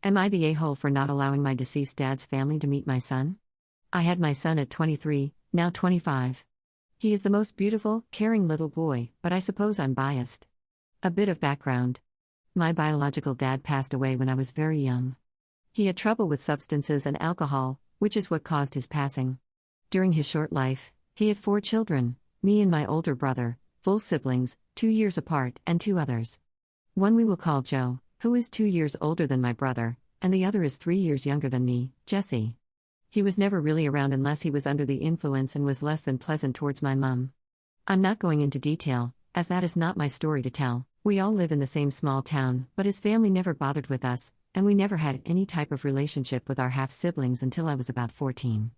Am I the a-hole for not allowing my deceased dad's family to meet my son? I had my son at 23, now 25. He is the most beautiful, caring little boy, but I suppose I'm biased. A bit of background. My biological dad passed away when I was very young. He had trouble with substances and alcohol, which is what caused his passing. During his short life, he had 4 children, me and my older brother, full siblings, 2 years apart, and 2 others. One we will call Joe, who is 2 years older than my brother, and the other is 3 years younger than me, Jesse. He was never really around unless he was under the influence and was less than pleasant towards my mum. I'm not going into detail, as that is not my story to tell. We all live in the same small town, but his family never bothered with us, and we never had any type of relationship with our half-siblings until I was about 14.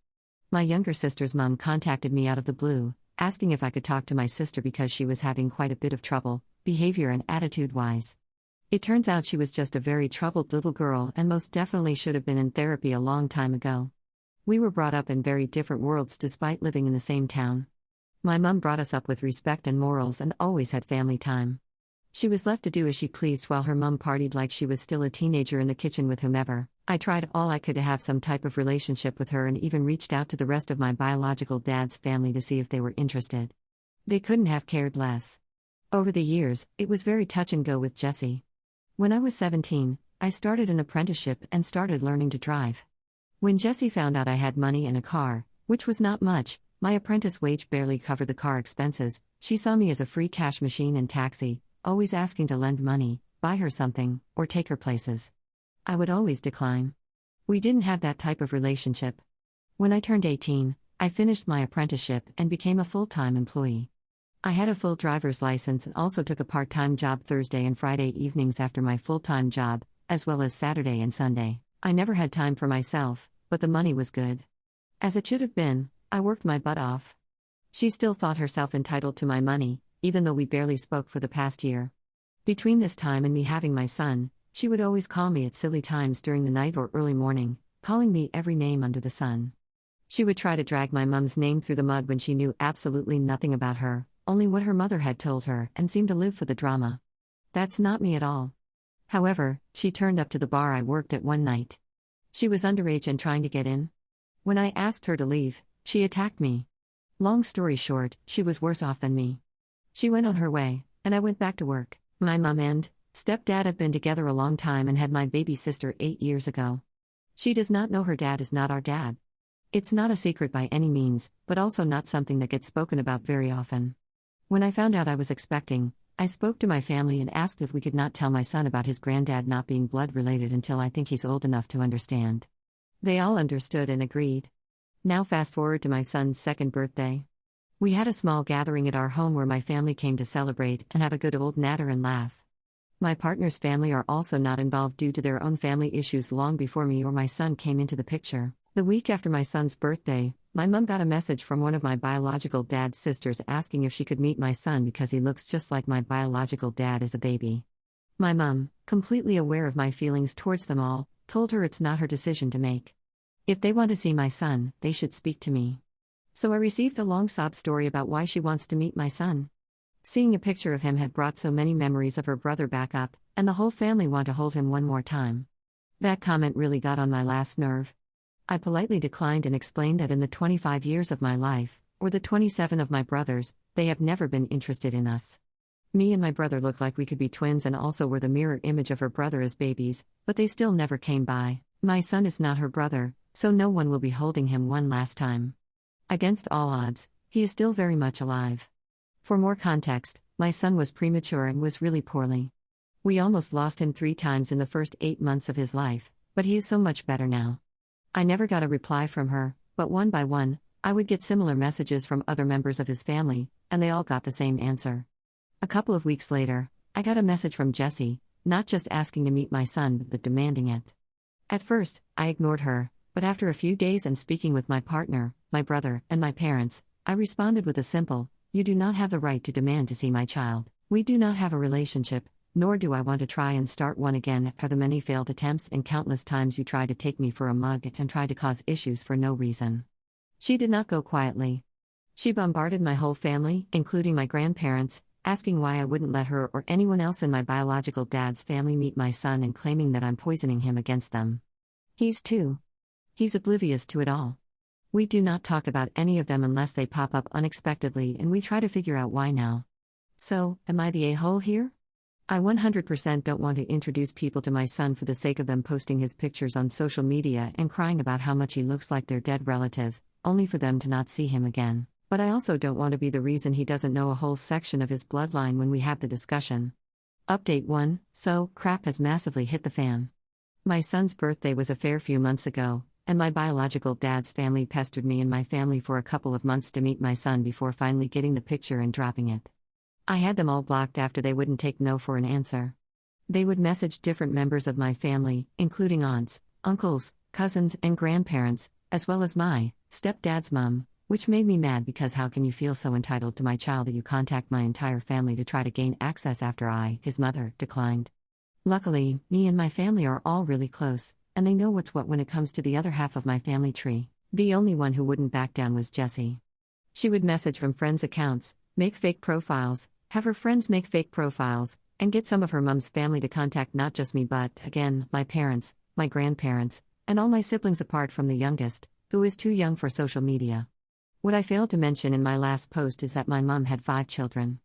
My younger sister's mum contacted me out of the blue, asking if I could talk to my sister because she was having quite a bit of trouble, behavior and attitude-wise. It turns out she was just a very troubled little girl and most definitely should have been in therapy a long time ago. We were brought up in very different worlds despite living in the same town. My mum brought us up with respect and morals and always had family time. She was left to do as she pleased while her mum partied like she was still a teenager in the kitchen with whomever. I tried all I could to have some type of relationship with her and even reached out to the rest of my biological dad's family to see if they were interested. They couldn't have cared less. Over the years, it was very touch and go with Jesse. When I was 17, I started an apprenticeship and started learning to drive. When Jessie found out I had money and a car, which was not much, my apprentice wage barely covered the car expenses, she saw me as a free cash machine and taxi, always asking to lend money, buy her something, or take her places. I would always decline. We didn't have that type of relationship. When I turned 18, I finished my apprenticeship and became a full-time employee. I had a full driver's license and also took a part-time job Thursday and Friday evenings after my full-time job, as well as Saturday and Sunday. I never had time for myself, but the money was good. As it should have been, I worked my butt off. She still thought herself entitled to my money, even though we barely spoke for the past year. Between this time and me having my son, she would always call me at silly times during the night or early morning, calling me every name under the sun. She would try to drag my mum's name through the mud when she knew absolutely nothing about her, only what her mother had told her, and seemed to live for the drama. That's not me at all. However, she turned up to the bar I worked at one night. She was underage and trying to get in. When I asked her to leave, she attacked me. Long story short, she was worse off than me. She went on her way, and I went back to work. My mum and stepdad have been together a long time and had my baby sister 8 years ago. She does not know her dad is not our dad. It's not a secret by any means, but also not something that gets spoken about very often. When I found out I was expecting, I spoke to my family and asked if we could not tell my son about his granddad not being blood-related until I think he's old enough to understand. They all understood and agreed. Now fast forward to my son's 2nd birthday. We had a small gathering at our home where my family came to celebrate and have a good old natter and laugh. My partner's family are also not involved due to their own family issues long before me or my son came into the picture. The week after my son's birthday, my mum got a message from one of my biological dad's sisters asking if she could meet my son because he looks just like my biological dad as a baby. My mum, completely aware of my feelings towards them all, told her it's not her decision to make. If they want to see my son, they should speak to me. So I received a long sob story about why she wants to meet my son. Seeing a picture of him had brought so many memories of her brother back up, and the whole family want to hold him one more time. That comment really got on my last nerve. I politely declined and explained that in the 25 years of my life, or the 27 of my brothers, they have never been interested in us. Me and my brother look like we could be twins and also were the mirror image of her brother as babies, but they still never came by. My son is not her brother, so no one will be holding him one last time. Against all odds, he is still very much alive. For more context, my son was premature and was really poorly. We almost lost him 3 times in the first 8 months of his life, but he is so much better now. I never got a reply from her, but one by one, I would get similar messages from other members of his family, and they all got the same answer. A couple of weeks later, I got a message from Jessie, not just asking to meet my son but demanding it. At first, I ignored her, but after a few days and speaking with my partner, my brother, and my parents, I responded with a simple, "You do not have the right to demand to see my child. We do not have a relationship, nor do I want to try and start one again after the many failed attempts and countless times you tried to take me for a mug and try to cause issues for no reason." She did not go quietly. She bombarded my whole family, including my grandparents, asking why I wouldn't let her or anyone else in my biological dad's family meet my son and claiming that I'm poisoning him against them. He's 2. He's oblivious to it all. We do not talk about any of them unless they pop up unexpectedly, and we try to figure out why now. So, am I the a-hole here? I 100% don't want to introduce people to my son for the sake of them posting his pictures on social media and crying about how much he looks like their dead relative, only for them to not see him again. But I also don't want to be the reason he doesn't know a whole section of his bloodline when we have the discussion. Update 1. So, crap has massively hit the fan. My son's birthday was a fair few months ago, and my biological dad's family pestered me and my family for a couple of months to meet my son before finally getting the picture and dropping it. I had them all blocked after they wouldn't take no for an answer. They would message different members of my family, including aunts, uncles, cousins, and grandparents, as well as my stepdad's mom, which made me mad because how can you feel so entitled to my child that you contact my entire family to try to gain access after I, his mother, declined. Luckily, me and my family are all really close, and they know what's what when it comes to the other half of my family tree. The only one who wouldn't back down was Jessie. She would message from friends' accounts, make fake profiles, have her friends make fake profiles, and get some of her mom's family to contact not just me but, again, my parents, my grandparents, and all my siblings apart from the youngest, who is too young for social media. What I failed to mention in my last post is that my mom had 5 children.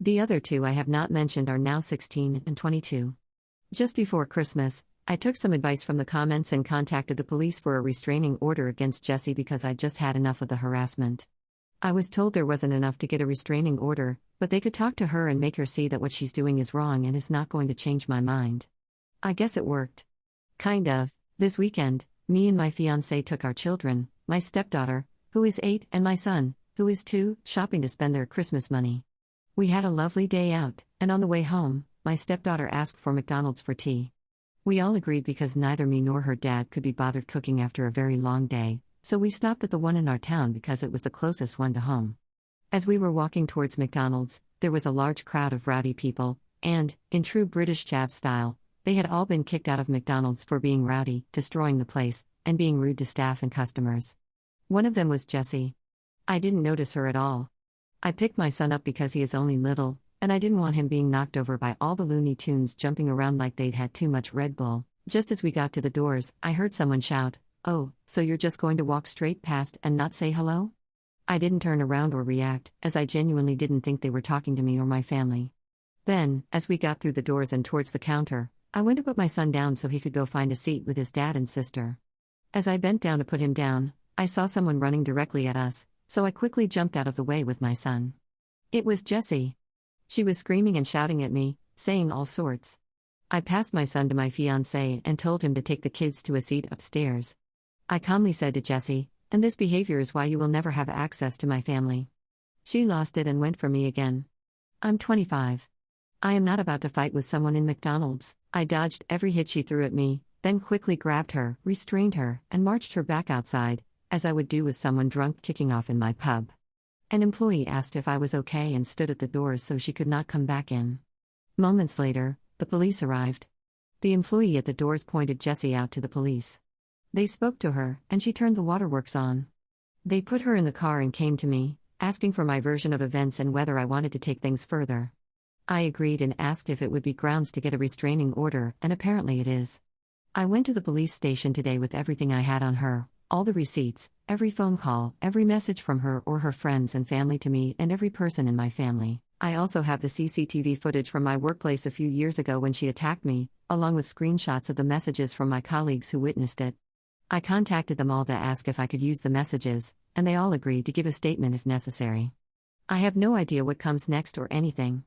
The other 2 I have not mentioned are now 16 and 22. Just before Christmas, I took some advice from the comments and contacted the police for a restraining order against Jessie because I just had enough of the harassment. I was told there wasn't enough to get a restraining order, but they could talk to her and make her see that what she's doing is wrong and is not going to change my mind. I guess it worked. Kind of. This weekend, me and my fiancé took our children, my stepdaughter, who is 8, and my son, who is 2, shopping to spend their Christmas money. We had a lovely day out, and on the way home, my stepdaughter asked for McDonald's for tea. We all agreed because neither me nor her dad could be bothered cooking after a very long day, so we stopped at the one in our town because it was the closest one to home. As we were walking towards McDonald's, there was a large crowd of rowdy people, and, in true British chav style, they had all been kicked out of McDonald's for being rowdy, destroying the place, and being rude to staff and customers. One of them was Jessie. I didn't notice her at all. I picked my son up because he is only little, and I didn't want him being knocked over by all the Looney Tunes jumping around like they'd had too much Red Bull. Just as we got to the doors, I heard someone shout, "Oh, so you're just going to walk straight past and not say hello?" I didn't turn around or react, as I genuinely didn't think they were talking to me or my family. Then, as we got through the doors and towards the counter, I went to put my son down so he could go find a seat with his dad and sister. As I bent down to put him down, I saw someone running directly at us, so I quickly jumped out of the way with my son. It was Jessie. She was screaming and shouting at me, saying all sorts. I passed my son to my fiancé and told him to take the kids to a seat upstairs. I calmly said to Jessie, "And this behavior is why you will never have access to my family." She lost it and went for me again. I'm 25. I am not about to fight with someone in McDonald's. I dodged every hit she threw at me, then quickly grabbed her, restrained her, and marched her back outside, as I would do with someone drunk kicking off in my pub. An employee asked if I was okay and stood at the doors so she could not come back in. Moments later, the police arrived. The employee at the doors pointed Jessie out to the police. They spoke to her, and she turned the waterworks on. They put her in the car and came to me, asking for my version of events and whether I wanted to take things further. I agreed and asked if it would be grounds to get a restraining order, and apparently it is. I went to the police station today with everything I had on her, all the receipts, every phone call, every message from her or her friends and family to me and every person in my family. I also have the CCTV footage from my workplace a few years ago when she attacked me, along with screenshots of the messages from my colleagues who witnessed it. I contacted them all to ask if I could use the messages, and they all agreed to give a statement if necessary. I have no idea what comes next or anything.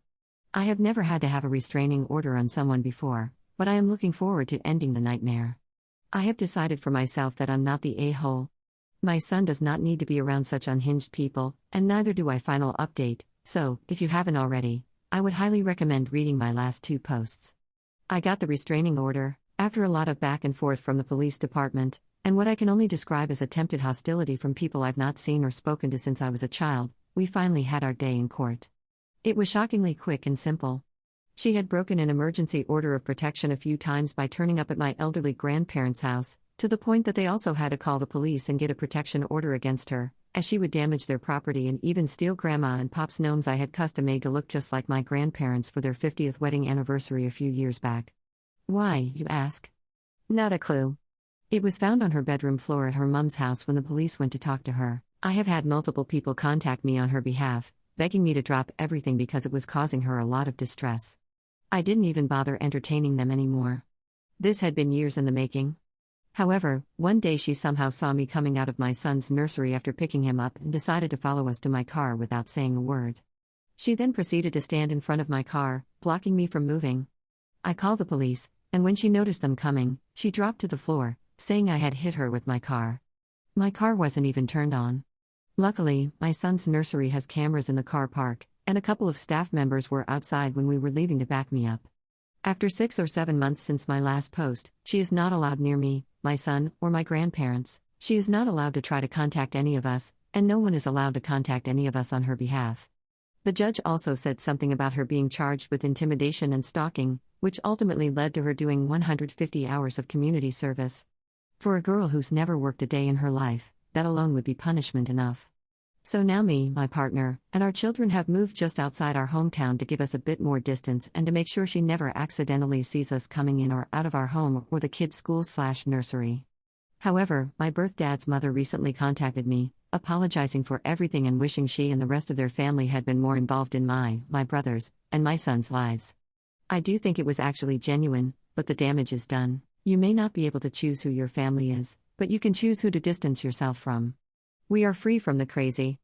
I have never had to have a restraining order on someone before, but I am looking forward to ending the nightmare. I have decided for myself that I'm not the a-hole. My son does not need to be around such unhinged people, and neither do I. Final update, so, if you haven't already, I would highly recommend reading my last 2 posts. I got the restraining order, after a lot of back and forth from the police department, and what I can only describe as attempted hostility from people I've not seen or spoken to since I was a child. We finally had our day in court. It was shockingly quick and simple. She had broken an emergency order of protection a few times by turning up at my elderly grandparents' house, to the point that they also had to call the police and get a protection order against her, as she would damage their property and even steal Grandma and Pop's gnomes I had custom made to look just like my grandparents for their 50th wedding anniversary a few years back. Why, you ask? Not a clue. It was found on her bedroom floor at her mum's house when the police went to talk to her. I have had multiple people contact me on her behalf, begging me to drop everything because it was causing her a lot of distress. I didn't even bother entertaining them anymore. This had been years in the making. However, one day she somehow saw me coming out of my son's nursery after picking him up and decided to follow us to my car without saying a word. She then proceeded to stand in front of my car, blocking me from moving. I called the police, and when she noticed them coming, she dropped to the floor, saying I had hit her with my car. My car wasn't even turned on. Luckily, my son's nursery has cameras in the car park, and a couple of staff members were outside when we were leaving to back me up. After 6 or 7 months since my last post, she is not allowed near me, my son, or my grandparents. She is not allowed to try to contact any of us, and no one is allowed to contact any of us on her behalf. The judge also said something about her being charged with intimidation and stalking, which ultimately led to her doing 150 hours of community service. For a girl who's never worked a day in her life, that alone would be punishment enough. So now me, my partner, and our children have moved just outside our hometown to give us a bit more distance and to make sure she never accidentally sees us coming in or out of our home or the kids' school/nursery. However, my birth dad's mother recently contacted me, apologizing for everything and wishing she and the rest of their family had been more involved in my brothers, and my son's lives. I do think it was actually genuine, but the damage is done. You may not be able to choose who your family is, but you can choose who to distance yourself from. We are free from the crazy.